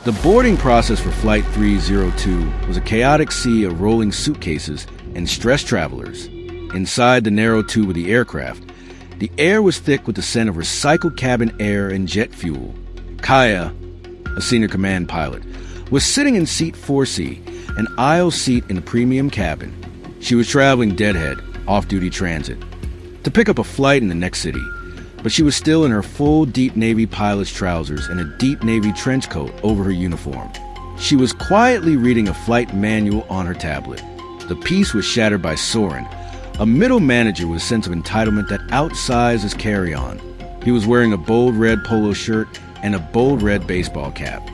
The boarding process for Flight 302 was a chaotic sea of rolling suitcases and stressed travelers. Inside the narrow tube of the aircraft, the air was thick with the scent of recycled cabin air and jet fuel. Kaia, a senior command pilot, was sitting in seat 4C, an aisle seat in the premium cabin. She was traveling deadhead, off-duty transit, to pick up a flight in the next city, but she was still in her full deep Navy pilot's trousers and a deep Navy trench coat over her uniform. She was quietly reading a flight manual on her tablet. The peace was shattered by Soren, a middle manager with a sense of entitlement that outsized his carry-on. He was wearing a bold red polo shirt and a bold red baseball cap.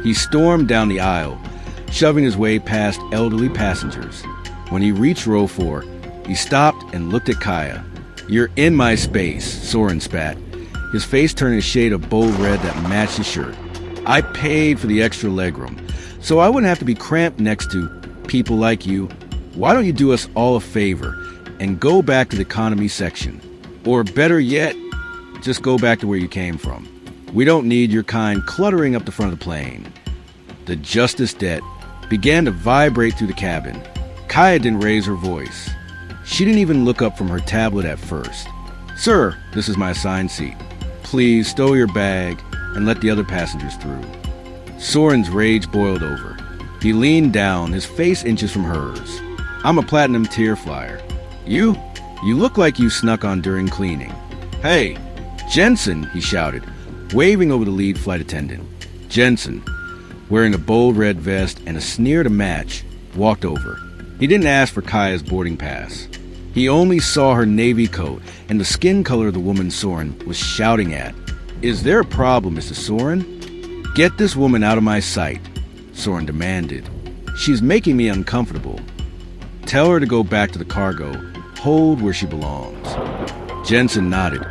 He stormed down the aisle, shoving his way past elderly passengers. When he reached row 4, he stopped and looked at Kaia. "You're in my space," Soren spat, his face turning a shade of bold red that matched his shirt. "I paid for the extra legroom, so I wouldn't have to be cramped next to people like you. Why don't you do us all a favor and go back to the economy section? Or better yet, just go back to where you came from. We don't need your kind cluttering up the front of the plane." The justice debt began to vibrate through the cabin. Kaia didn't raise her voice. She didn't even look up from her tablet at first. "Sir, this is my assigned seat. Please stow your bag and let the other passengers through." Soren's rage boiled over. He leaned down, his face inches from hers. "I'm a platinum tier flyer. You look like you snuck on during cleaning." "Hey, Jensen," he shouted, waving over the lead flight attendant. Jensen, wearing a bold red vest and a sneer to match, walked over. He didn't ask for Kaia's boarding pass. He only saw her navy coat and the skin color of the woman Soren was shouting at. "Is there a problem, Mr. Soren?" "Get this woman out of my sight," Soren demanded. "She's making me uncomfortable. Tell her to go back to the cargo. Hold where she belongs." Jensen nodded,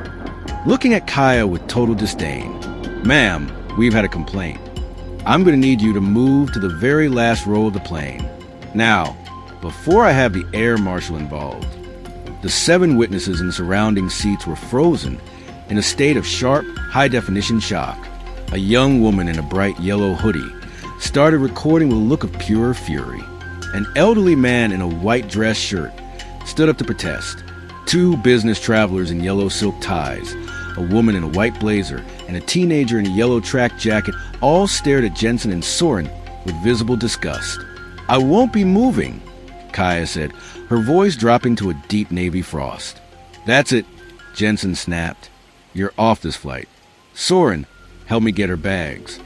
looking at Kaia with total disdain. "Ma'am, we've had a complaint. I'm going to need you to move to the very last row of the plane. Now, before I have the air marshal involved." The 7 witnesses in the surrounding seats were frozen in a state of sharp, high-definition shock. A young woman in a bright yellow hoodie started recording with a look of pure fury. An elderly man in a white dress shirt stood up to protest. 2 business travelers in yellow silk ties, a woman in a white blazer, and a teenager in a yellow track jacket all stared at Jensen and Soren with visible disgust. "I won't be moving," Kaia said, her voice dropping to a deep navy frost. "That's it," Jensen snapped. "You're off this flight. Soren, help me get her bags."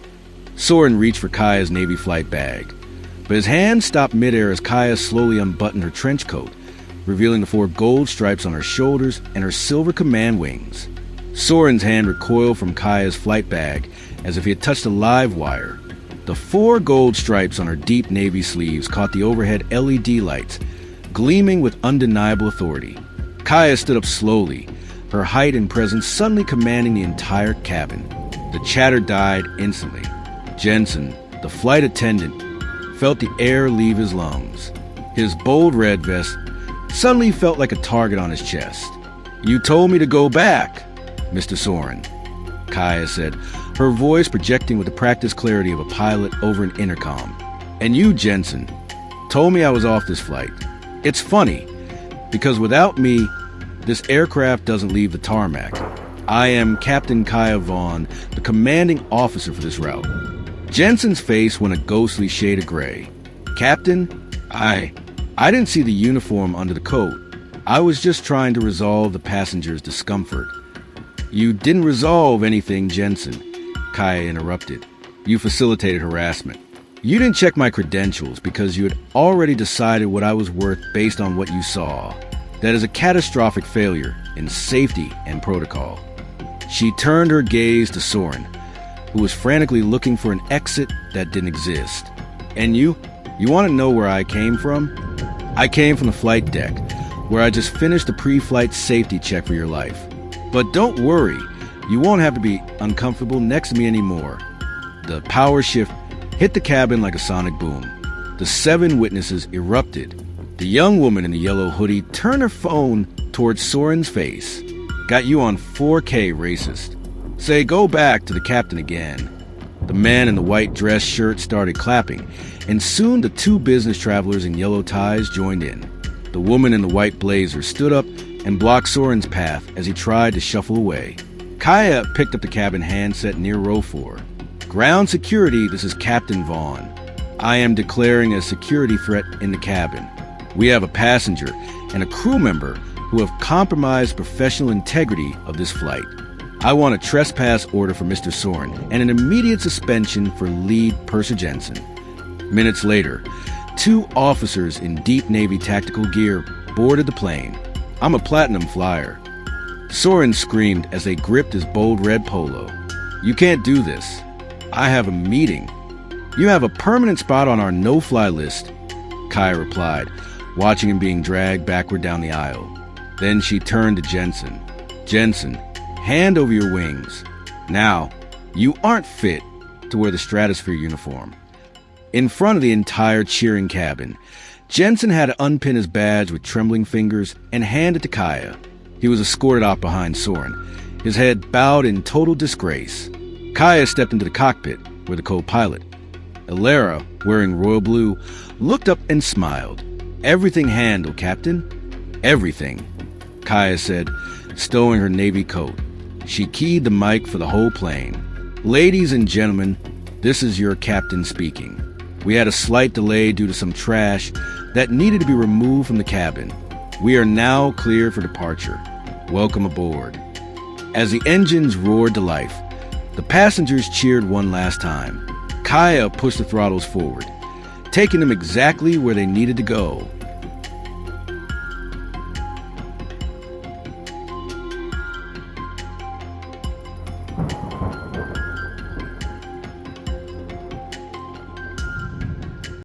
Soren reached for Kaia's navy flight bag, but his hand stopped midair as Kaia slowly unbuttoned her trench coat, revealing the 4 gold stripes on her shoulders and her silver command wings. Soren's hand recoiled from Kaia's flight bag as if he had touched a live wire. The 4 gold stripes on her deep navy sleeves caught the overhead LED lights, gleaming with undeniable authority. Kaia stood up slowly, her height and presence suddenly commanding the entire cabin. The chatter died instantly. Jensen, the flight attendant, felt the air leave his lungs. His bold red vest suddenly felt like a target on his chest. "You told me to go back, Mr. Soren," Kaia said, her voice projecting with the practiced clarity of a pilot over an intercom. "And you, Jensen, told me I was off this flight. It's funny, because without me, this aircraft doesn't leave the tarmac. I am Captain Kaia Vaughn, the commanding officer for this route." Jensen's face went a ghostly shade of gray. "Captain, I didn't see the uniform under the coat. I was just trying to resolve the passenger's discomfort." "You didn't resolve anything, Jensen," Kaia interrupted. "You facilitated harassment. You didn't check my credentials because you had already decided what I was worth based on what you saw. That is a catastrophic failure in safety and protocol." She turned her gaze to Soren, who was frantically looking for an exit that didn't exist. "And you want to know where I came from? I came from the flight deck, where I just finished the pre-flight safety check for your life. But don't worry, you won't have to be uncomfortable next to me anymore." The power shift hit the cabin like a sonic boom. The 7 witnesses erupted. The young woman in the yellow hoodie turned her phone towards Soren's face. "Got you on 4K, racist. Say, go back to the captain again." The man in the white dress shirt started clapping, and soon the two business travelers in yellow ties joined in. The woman in the white blazer stood up and blocked Soren's path as he tried to shuffle away. Kaia picked up the cabin handset near row 4. "Ground security, this is Captain Vaughn. I am declaring a security threat in the cabin. We have a passenger and a crew member who have compromised professional integrity of this flight. I want a trespass order for Mr. Soren and an immediate suspension for lead purser Jensen." Minutes later, 2 officers in deep Navy tactical gear boarded the plane. "I'm a platinum flyer." Soren screamed as they gripped his bold red polo. "You can't do this. I have a meeting." "You have a permanent spot on our no-fly list," Kaia replied, watching him being dragged backward down the aisle. Then she turned to Jensen. "Jensen, hand over your wings. Now, you aren't fit to wear the stratosphere uniform." In front of the entire cheering cabin, Jensen had to unpin his badge with trembling fingers and hand it to Kaia. He was escorted out behind Soren, his head bowed in total disgrace. Kaia stepped into the cockpit, where the co-pilot, Elara, wearing royal blue, looked up and smiled. "Everything handled, Captain. Everything," Kaia said, stowing her navy coat. She keyed the mic for the whole plane. "Ladies and gentlemen, this is your captain speaking. We had a slight delay due to some trash that needed to be removed from the cabin. We are now clear for departure. Welcome aboard." As the engines roared to life, the passengers cheered one last time. Kaia pushed the throttles forward, taking them exactly where they needed to go.